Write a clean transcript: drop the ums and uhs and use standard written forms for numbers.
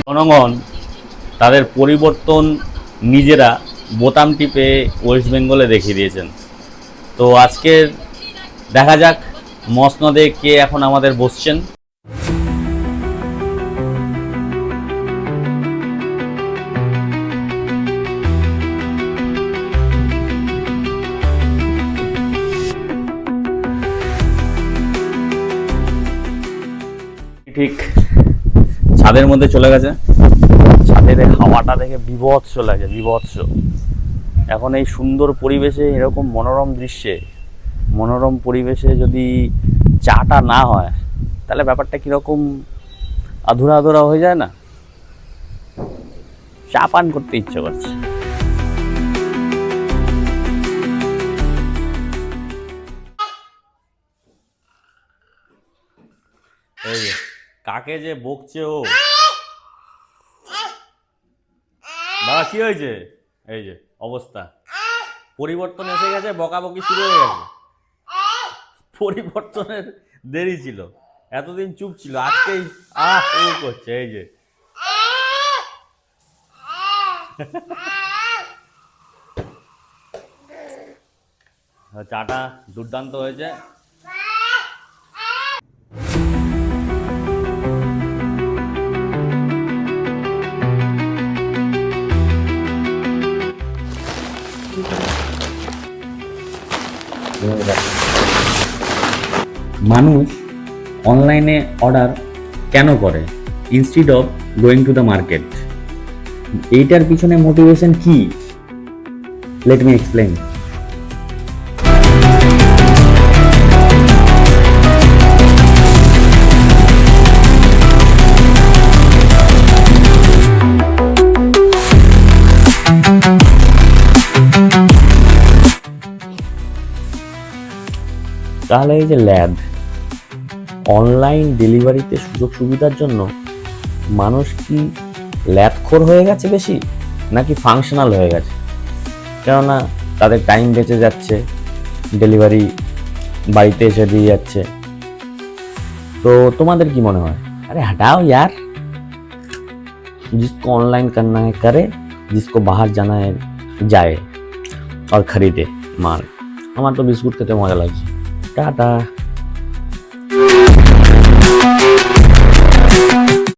জনগণ তাদের পরিবর্তন নিজেরা বোতাম টিপে ওয়েস্ট বেঙ্গলে দেখিয়ে দিয়েছেন। তো আজকের দেখা যাক মসনদে কে এখন আমাদের বসছেন। ঠিক ছাদের মধ্যে চলে গেছে। ছাদের হাওয়াটা দেখে বিভৎস লাগে, বিভৎস। এখন এই সুন্দর পরিবেশে, এরকম মনোরম দৃশ্যে, মনোরম পরিবেশে যদি চাটা না হয় তাহলে ব্যাপারটা কীরকম আধুরা আধুরা হয়ে যায় না? চা পান করতে ইচ্ছে করছে। এই যে কাকে যে বকছে ও, বাবা কি হয়েছে? এই যে অবস্থা, পরিবর্তন এসে গেছে, বকাবকি শুরু হয়ে গেছে। পরিবর্তনের দেরি ছিল, এতদিন চুপ ছিল, আজকেই ও করছে। এই যে চাটা দুর্দান্ত হয়েছে। মানুষ অনলাইনে অর্ডার কেন করে instead of going to the market? এইটার পিছনে মোটিভেশন কি? Let me explain. তাহলে এই যে ল্যাব অনলাইন ডেলিভারিতে সুযোগ সুবিধার জন্য মানুষ কি ল্যাবখোর হয়ে গেছে বেশি, নাকি ফাংশনাল হয়ে গেছে? কেননা তাদের টাইম বেঁচে যাচ্ছে, ডেলিভারি বাড়িতে এসে দিয়ে যাচ্ছে। তো তোমাদের কি মনে হয়? আরে हटाओ यार, जिसको ऑनलाइन करना है करे, जिसको बाहर जाना है जाए और खरीदे माल। আমার তো বিস্কুট খেতে মজা লাগছে। টাটা।